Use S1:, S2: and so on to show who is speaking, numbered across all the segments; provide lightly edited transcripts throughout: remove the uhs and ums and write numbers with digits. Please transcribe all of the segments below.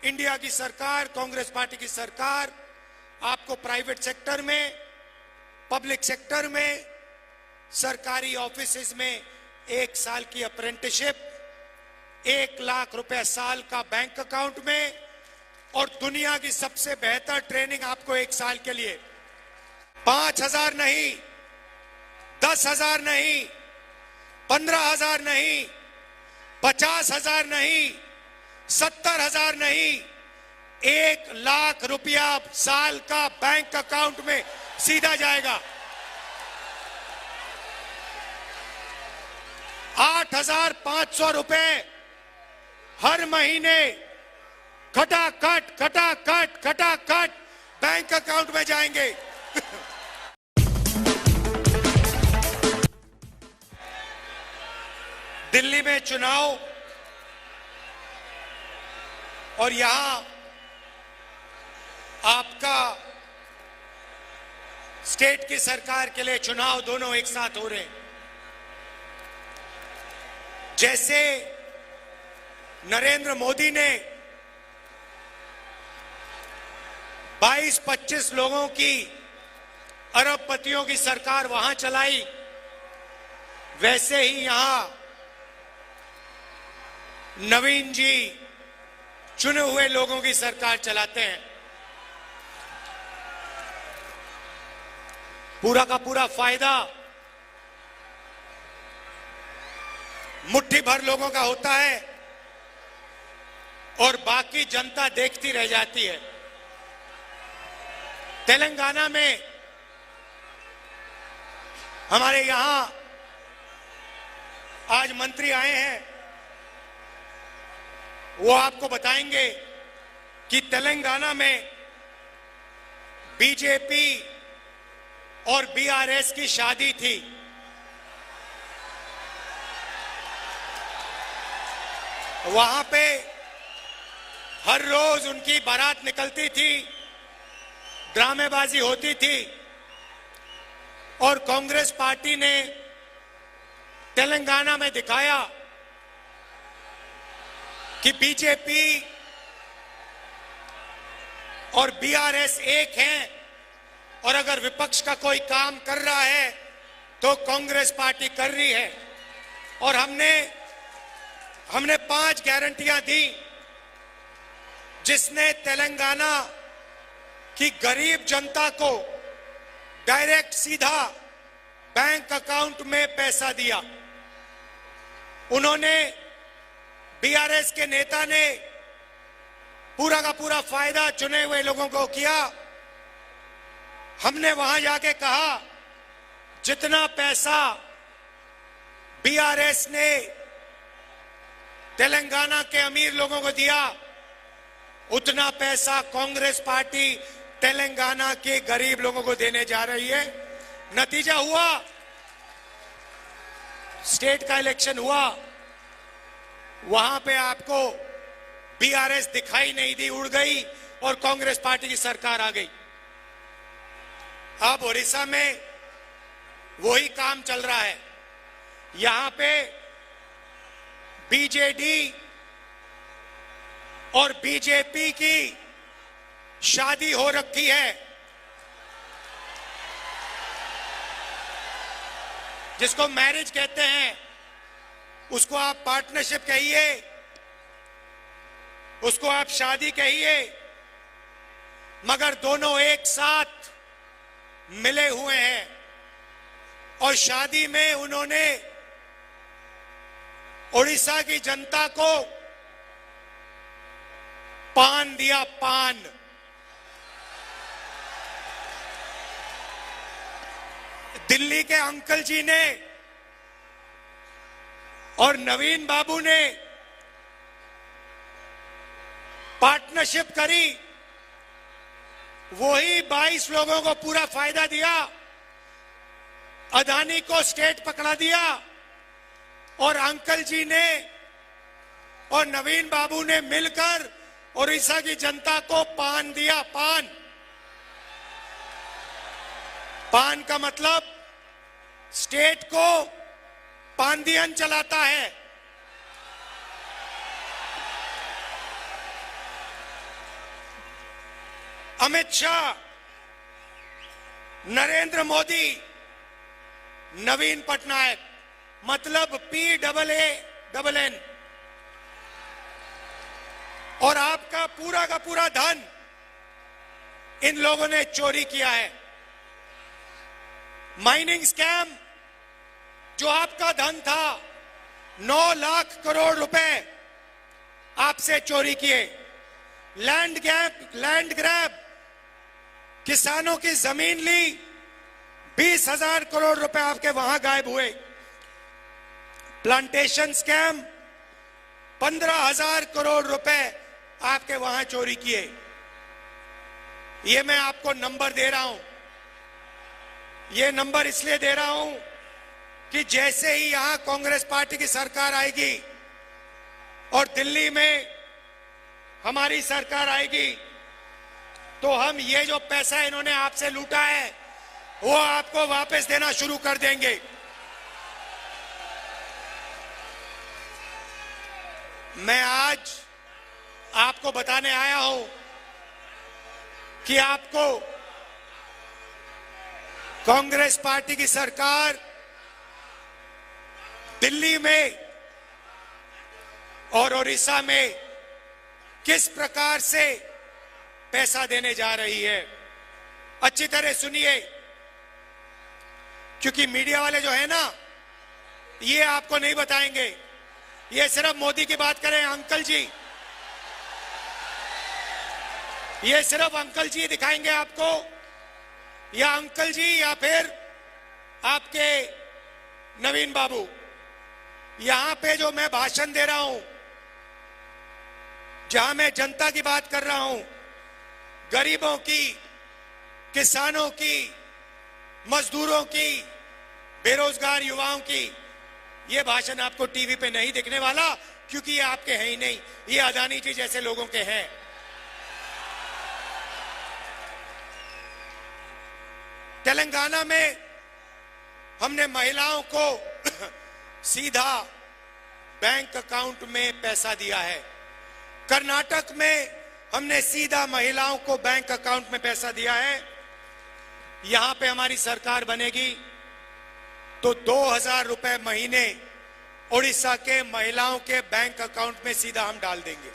S1: India की सरकार, Congress party की सरकार आपको प्राइवेट सेक्टर में, पब्लिक सेक्टर में, सरकारी ऑफिसेज में 1 साल की अप्रेंटिसशिप, 1 लाख रुपए साल का बैंक अकाउंट में और दुनिया की सबसे बेहतर ट्रेनिंग आपको 1 साल के लिए 5,000 नहीं, 10,000 नहीं, 15,000 नहीं, 50,000 नहीं, 70,000 नहीं, 1 लाख रुपया साल का बैंक अकाउंट में सीधा जाएगा। 8,500 रुपए हर महीने खटाखट बैंक अकाउंट में जाएंगे। दिल्ली में चुनाव और यहां आपका स्टेट की सरकार के लिए चुनाव दोनों एक साथ हो रहे हैं। जैसे नरेंद्र मोदी ने 22-25 लोगों की, अरबपतियों की सरकार वहां चलाई, वैसे ही यहां नवीन जी चुने हुए लोगों की सरकार चलाते हैं। पूरा का पूरा फायदा मुट्ठी भर लोगों का होता है और बाकी जनता देखती रह जाती है। तेलंगाना में हमारे यहां आज मंत्री आए हैं, वो आपको बताएंगे कि तेलंगाना में बीजेपी और बीआरएस की शादी थी। वहां पे हर रोज उनकी बारात निकलती थी, ड्रामेबाजी होती थी और कांग्रेस पार्टी ने तेलंगाना में दिखाया कि बीजेपी और बीआरएस एक हैं और अगर विपक्ष का कोई काम कर रहा है तो कांग्रेस पार्टी कर रही है। और हमने 5 गारंटियां दी जिसने तेलंगाना की गरीब जनता को डायरेक्ट सीधा बैंक अकाउंट में पैसा दिया। उन्होंने, बीआरएस के नेता ने पूरा का पूरा फायदा चुने हुए लोगों को किया। हमने वहां जाके कहा जितना पैसा बीआरएस ने तेलंगाना के अमीर लोगों को दिया उतना पैसा कांग्रेस पार्टी तेलंगाना के गरीब लोगों को देने जा रही है। नतीजा हुआ, स्टेट का इलेक्शन हुआ, वहां पे आपको बीआरएस दिखाई नहीं दी, उड़ गई और कांग्रेस पार्टी की सरकार आ गई। अब ओडिशा में वही काम चल रहा है। यहां पे बीजेडी और बीजेपी की शादी हो रखी है, जिसको मैरिज कहते हैं, उसको आप पार्टनरशिप कहिए, उसको आप शादी कहिए, मगर दोनों एक साथ मिले हुए हैं। और शादी में उन्होंने ओडिशा की जनता को पान दिया, पान। दिल्ली के अंकल जी ने और नवीन बाबू ने पार्टनरशिप करी, वही 22 लोगों को पूरा फायदा दिया, अदानी को स्टेट पकड़ा दिया और अंकल जी ने और नवीन बाबू ने मिलकर ओडिशा की जनता को पान दिया, पान। पान का मतलब स्टेट को पांदियन चलाता है। अमित शाह, नरेंद्र मोदी, नवीन पटनायक, मतलब PAAN, और आपका पूरा का पूरा धन इन लोगों ने चोरी किया है। माइनिंग स्कैम, जो आपका धन था, 9 लाख करोड़ रुपए आपसे चोरी किए। लैंड ग्रैब, किसानों की जमीन ली, 20,000 करोड़ रुपए आपके वहां गायब हुए। प्लांटेशन स्कैम, 15,000 करोड़ रुपए आपके वहां चोरी किए। ये मैं आपको नंबर दे रहा हूं। ये नंबर इसलिए दे रहा हूं कि जैसे ही यहां कांग्रेस पार्टी की सरकार आएगी और दिल्ली में हमारी सरकार आएगी, तो हम ये जो पैसा इन्होंने आपसे लूटा है वो आपको वापस देना शुरू कर देंगे। मैं आज आपको बताने आया हूं कि आपको कांग्रेस पार्टी की सरकार दिल्ली में और ओडिशा में किस प्रकार से पैसा देने जा रही है। अच्छी तरह सुनिए, क्योंकि मीडिया वाले जो है ना, ये आपको नहीं बताएंगे। ये सिर्फ मोदी की बात करें, अंकल जी, ये सिर्फ अंकल जी दिखाएंगे आपको, या अंकल जी या फिर आपके नवीन बाबू। यहां पे जो मैं भाषण दे रहा हूं, जहां मैं जनता की बात कर रहा हूं, गरीबों की, किसानों की, मजदूरों की, बेरोजगार युवाओं की, ये भाषण आपको टीवी पे नहीं दिखने वाला, क्योंकि ये आपके हैं ही नहीं, ये अदानी जी जैसे लोगों के हैं। तेलंगाना में हमने महिलाओं को सीधा बैंक अकाउंट में पैसा दिया है। कर्नाटक में हमने सीधा महिलाओं को बैंक अकाउंट में पैसा दिया है। यहां पे हमारी सरकार बनेगी तो 2,000 रुपए महीने ओडिशा के महिलाओं के बैंक अकाउंट में सीधा हम डाल देंगे।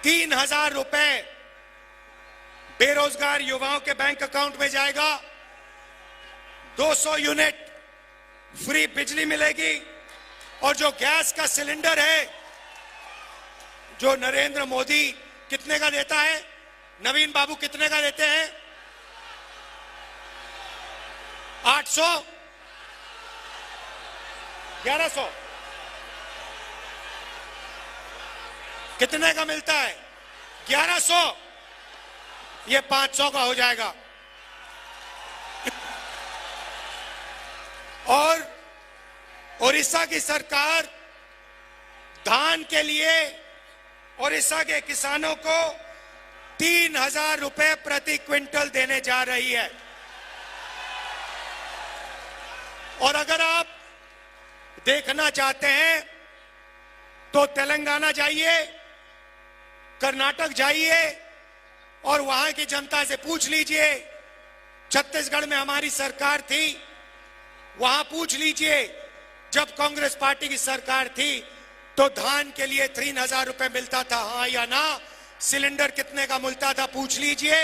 S1: ₹3,000 बेरोजगार युवाओं के बैंक अकाउंट में जाएगा। 200 यूनिट फ्री बिजली मिलेगी। और जो गैस का सिलेंडर है, जो नरेंद्र मोदी कितने का देता है, नवीन बाबू कितने का देते हैं? 800, 1100, कितने का मिलता है? 1100। ये 500 का हो जाएगा। और ओडिशा की सरकार धान के लिए ओडिशा के किसानों को 3,000 रुपए प्रति क्विंटल देने जा रही है। और अगर आप देखना चाहते हैं तो तेलंगाना जाइए, कर्नाटक जाइए और वहां की जनता से पूछ लीजिए। छत्तीसगढ़ में हमारी सरकार थी, वहां पूछ लीजिए, जब कांग्रेस पार्टी की सरकार थी तो धान के लिए 3,000 रुपए मिलता था, हाँ या ना? सिलेंडर कितने का मिलता था, पूछ लीजिए।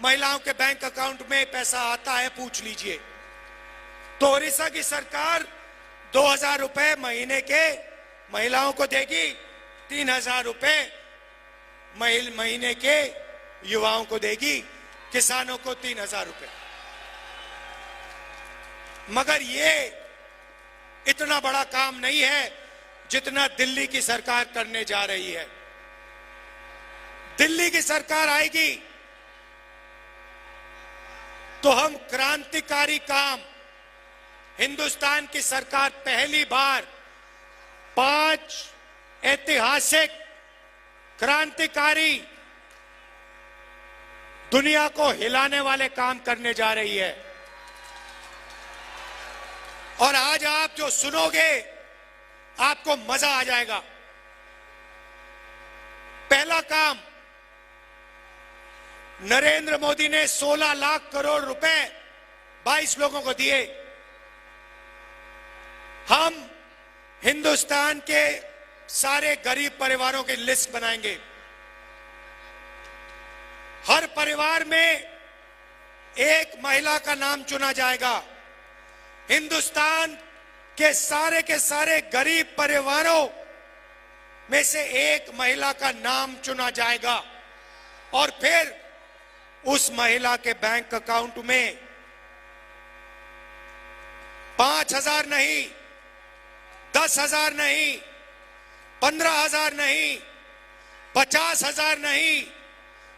S1: महिलाओं के बैंक अकाउंट में पैसा आता है, पूछ लीजिए। तो ओडिशा की सरकार 2,000 रुपए महीने के महिलाओं को देगी, 3,000 रुपए महीने के युवाओं को देगी, किसानों को 3,000 रुपए। मगर ये इतना बड़ा काम नहीं है जितना दिल्ली की सरकार करने जा रही है। दिल्ली की सरकार आएगी तो हम क्रांतिकारी काम, हिंदुस्तान की सरकार पहली बार 5 ऐतिहासिक क्रांतिकारी, दुनिया को हिलाने वाले काम करने जा रही है। और आज आप जो सुनोगे आपको मजा आ जाएगा। पहला काम, नरेंद्र मोदी ने 16 लाख करोड़ रुपए 22 लोगों को दिए। हम हिंदुस्तान के सारे गरीब परिवारों की लिस्ट बनाएंगे। हर परिवार में एक महिला का नाम चुना जाएगा। हिंदुस्तान के सारे गरीब परिवारों में से एक महिला का नाम चुना जाएगा और फिर उस महिला के बैंक अकाउंट में 5,000 नहीं, 10,000 नहीं, 15,000 नहीं, 50,000 नहीं,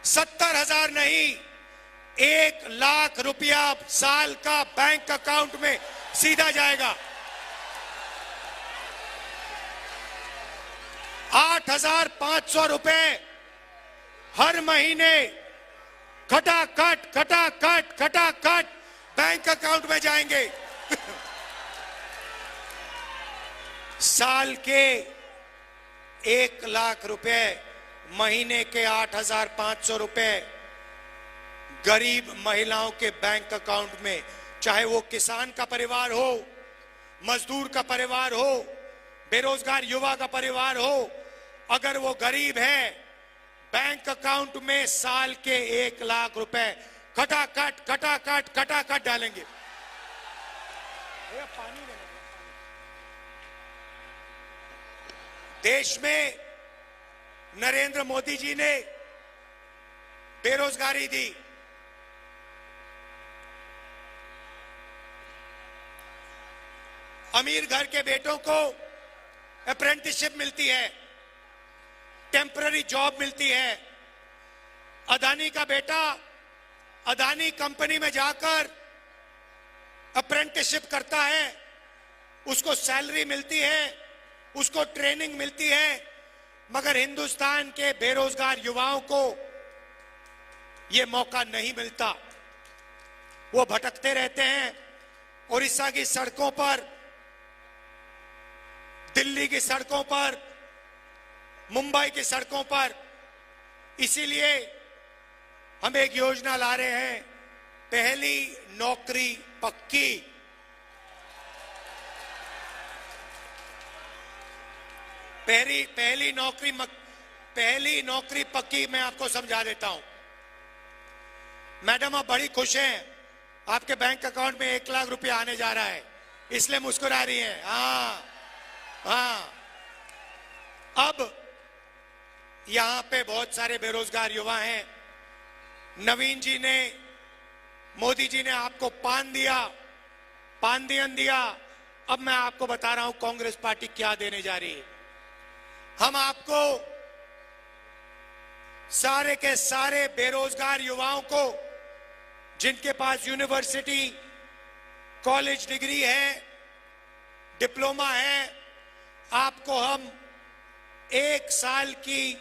S1: 70,000 नहीं, 1 लाख रुपया साल का बैंक अकाउंट में सीधा जाएगा। 8,500 रुपए हर महीने खटाखट बैंक अकाउंट में जाएंगे। साल के 1 लाख रुपए, महीने के 8,500 रुपए गरीब महिलाओं के बैंक अकाउंट में, चाहे वो किसान का परिवार हो, मजदूर का परिवार हो, बेरोजगार युवा का परिवार हो, अगर वो गरीब है, बैंक अकाउंट में साल के 1 लाख रुपए खटाखट डालेंगे। देश में नरेंद्र मोदी जी ने बेरोजगारी दी। अमीर घर के बेटों को अप्रेंटिसशिप मिलती है, टेम्पररी जॉब मिलती है। अदानी का बेटा अदानी कंपनी में जाकर अप्रेंटिसशिप करता है, उसको सैलरी मिलती है, उसको ट्रेनिंग मिलती है। मगर हिंदुस्तान के बेरोजगार युवाओं को यह मौका नहीं मिलता। वो भटकते रहते हैं उड़ीसा की सड़कों पर, दिल्ली की सड़कों पर, मुंबई की सड़कों पर। इसीलिए हम एक योजना ला रहे हैं, पहली नौकरी पक्की। पहली नौकरी पक्की मैं आपको समझा देता हूं। मैडम आप बड़ी खुश हैं, आपके बैंक अकाउंट में 1 लाख रुपया आने जा रहा है, इसलिए मुस्कुरा रही हैं। हाँ, अब यहां पे बहुत सारे बेरोजगार युवा हैं। नवीन जी ने, मोदी जी ने आपको पानदियन दिया। अब मैं आपको बता रहा हूं कांग्रेस पार्टी क्या देने जा रही है। हम आपको सारे के सारे बेरोजगार युवाओं को, जिनके पास यूनिवर्सिटी कॉलेज डिग्री है, डिप्लोमा है, आपको हम 1 साल की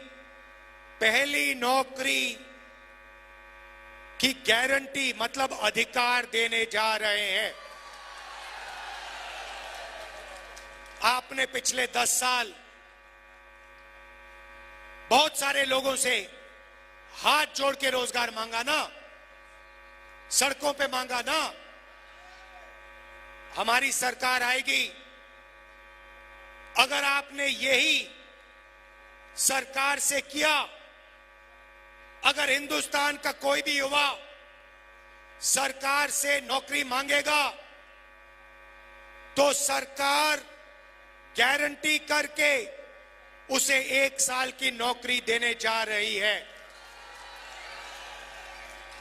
S1: पहली नौकरी की गारंटी, मतलब अधिकार देने जा रहे हैं। आपने पिछले 10 साल बहुत सारे लोगों से हाथ जोड़ के रोजगार मांगा ना, सड़कों पे मांगा ना। हमारी सरकार आएगी, अगर आपने यही सरकार से किया, अगर हिंदुस्तान का कोई भी युवा सरकार से नौकरी मांगेगा तो सरकार गारंटी करके उसे 1 साल की नौकरी देने जा रही है।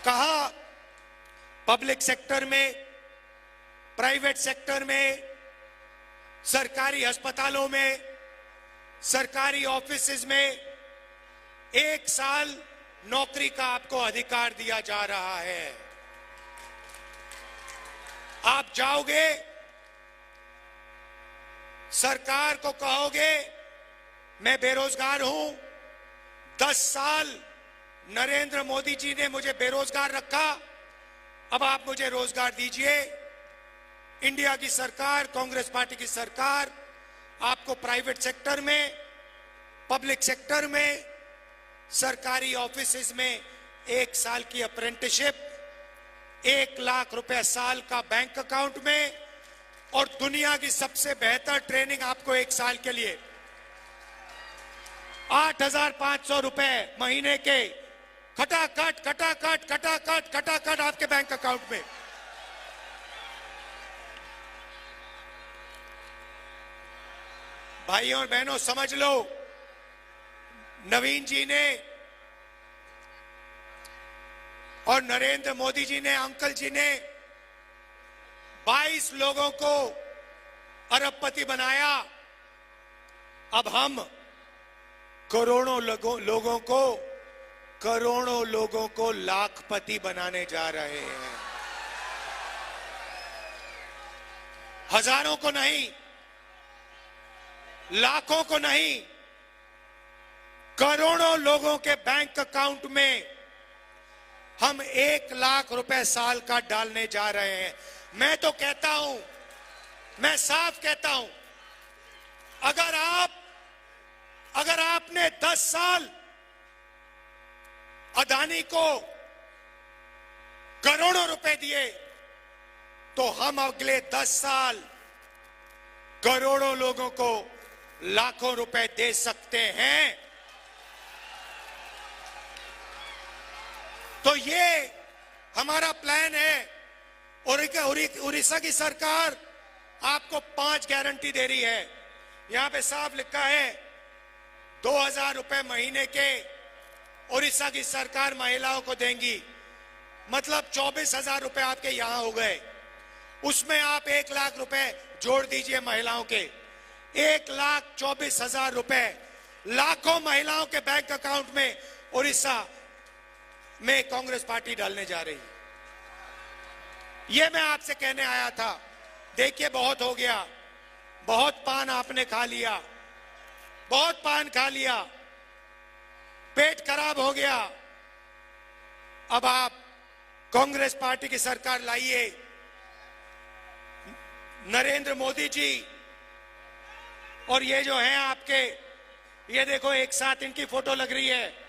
S1: कहा पब्लिक सेक्टर में, प्राइवेट सेक्टर में, सरकारी अस्पतालों में, सरकारी ऑफिसेज में 1 साल नौकरी का आपको अधिकार दिया जा रहा है। आप जाओगे, सरकार को कहोगे मैं बेरोजगार हूं, 10 साल नरेंद्र मोदी जी ने मुझे बेरोजगार रखा, अब आप मुझे रोजगार दीजिए। इंडिया की सरकार, कांग्रेस पार्टी की सरकार आपको प्राइवेट सेक्टर में, पब्लिक सेक्टर में सरकारी ऑफिसेज में 1 साल की अप्रेंटिसशिप, 1 लाख रुपए साल का बैंक अकाउंट में, और दुनिया की सबसे बेहतर ट्रेनिंग आपको 1 साल के लिए 8,500 रुपए महीने के खटाखट खटाखट खटाखट खटाखट आपके बैंक अकाउंट में। भाइयों और बहनों, समझ लो, नवीन जी ने और नरेंद्र मोदी जी ने, अंकल जी ने 22 लोगों को अरबपति बनाया। अब हम करोड़ों लोगों को लाखपति बनाने जा रहे हैं। हजारों को नहीं, लाखों को नहीं, करोड़ों लोगों के बैंक अकाउंट में हम 1 लाख रुपए साल का डालने जा रहे हैं। मैं तो कहता हूं, मैं साफ कहता हूं, अगर आपने 10 साल अदानी को करोड़ों रुपए दिए, तो हम अगले 10 साल करोड़ों लोगों को लाखों रुपए दे सकते हैं। तो ये हमारा प्लान है। उड़ीसा की सरकार आपको 5 गारंटी दे रही है। यहां पे साफ लिखा है 2,000 रुपए महीने के उड़ीसा की सरकार महिलाओं को देंगी, मतलब 24,000 रुपए आपके यहां हो गए। उसमें आप 1 लाख रुपए जोड़ दीजिए महिलाओं के, 1,24,000 रुपए लाखों महिलाओं के बैंक अकाउंट में उड़ीसा में कांग्रेस पार्टी डालने जा रही है। ये मैं आपसे कहने आया था। देखिए, बहुत हो गया, बहुत पान आपने खा लिया, बहुत पान खा लिया, पेट खराब हो गया। अब आप कांग्रेस पार्टी की सरकार लाइए। नरेंद्र मोदी जी और ये जो हैं आपके, ये देखो एक साथ इनकी फोटो लग रही है,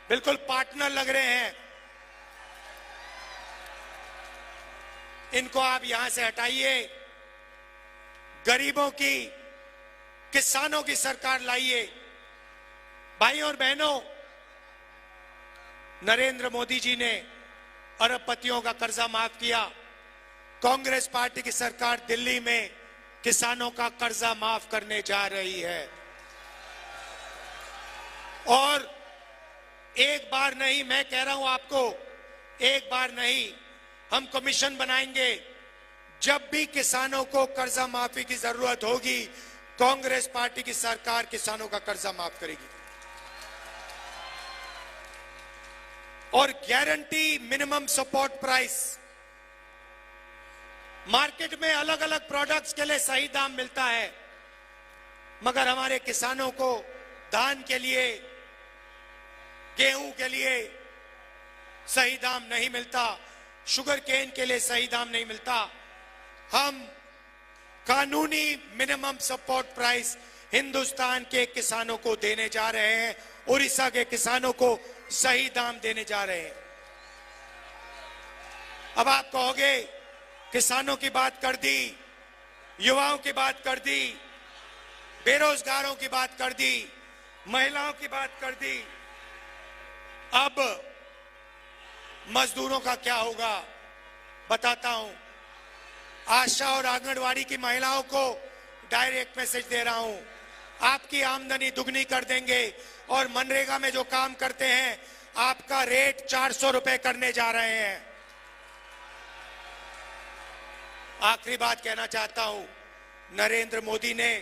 S1: बिल्कुल पार्टनर लग रहे हैं। इनको आप यहां से हटाइए, गरीबों की, किसानों की सरकार लाइए। भाइयों और बहनों, नरेंद्र मोदी जी ने अरबपतियों का कर्जा माफ किया। कांग्रेस पार्टी की सरकार दिल्ली में किसानों का कर्जा माफ करने जा रही है। और एक बार नहीं, मैं कह रहा हूं आपको, एक बार नहीं, हम कमीशन बनाएंगे। जब भी किसानों को कर्जा माफी की जरूरत होगी, कांग्रेस पार्टी की सरकार किसानों का कर्जा माफ करेगी। और guarantee minimum support price. Market में अलग अलग प्रोडक्ट्स के लिए सही दाम मिलता है, मगर हमारे किसानों को धान के लिए, गेहूं के लिए सही दाम नहीं मिलता, शुगर केन के लिए सही दाम नहीं मिलता। हम कानूनी मिनिमम सपोर्ट प्राइस हिंदुस्तान के किसानों को देने जा रहे हैं, उड़ीसा के किसानों को सही दाम देने जा रहे हैं। अब आप कहोगे किसानों की बात कर दी, युवाओं की बात कर दी, बेरोजगारों की बात कर दी, महिलाओं की बात कर दी, अब मजदूरों का क्या होगा बताता हूं। आशा और आंगनवाड़ी की महिलाओं को डायरेक्ट मैसेज दे रहा हूं, आपकी आमदनी दुगनी कर देंगे और मनरेगा में जो काम करते हैं आपका रेट 400 रुपए करने जा रहे हैं। आखिरी बात कहना चाहता हूं, नरेंद्र मोदी ने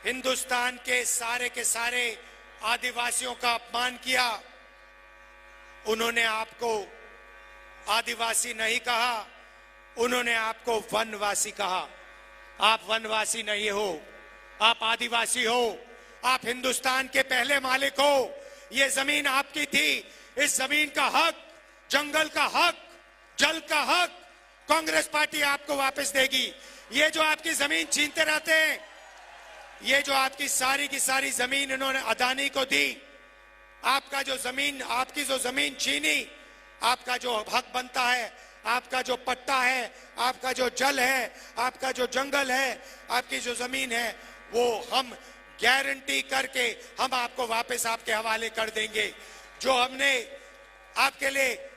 S1: हिंदुस्तान के सारे आदिवासियों का अपमान किया। उन्होंने आपको आदिवासी नहीं कहा, उन्होंने आपको वनवासी कहा। आप वनवासी नहीं हो, आप आदिवासी हो। आप हिंदुस्तान के पहले मालिक हो। ये जमीन आपकी थी, इस जमीन का हक, जंगल का हक, जल का हक कांग्रेस पार्टी आपको वापस देगी। ये जो आपकी जमीन छीनते रहते हैं, ये जो आपकी सारी की सारी जमीन इन्होंने अदानी को दी, आपका जो जमीन, आपकी जो जमीन छीनी, आपका जो हक बनता है, आपका जो पट्टा है, आपका जो जल है, आपका जो जंगल है, आपकी जो जमीन है, वो हम गारंटी करके हम आपको वापस आपके हवाले कर देंगे। जो हमने आपके लिए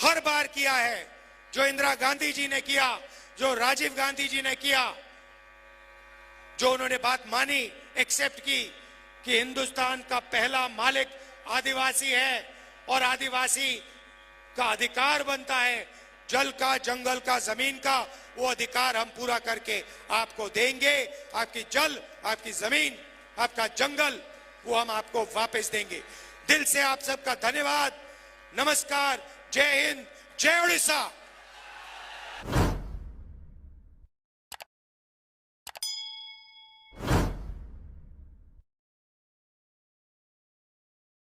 S1: हर बार किया है, जो इंदिरा गांधी जी ने किया, जो राजीव गांधी जी ने किया, जो उन्होंने बात मानी, एक्सेप्ट की कि हिंदुस्तान का पहला मालिक आदिवासी है और आदिवासी का अधिकार बनता है जल का, जंगल का, जमीन का, वो अधिकार हम पूरा करके आपको देंगे। आपकी जल, आपकी जमीन, आपका जंगल, वो हम आपको वापस देंगे। दिल से आप सबका धन्यवाद। नमस्कार, जय हिंद, जय उड़ीसा।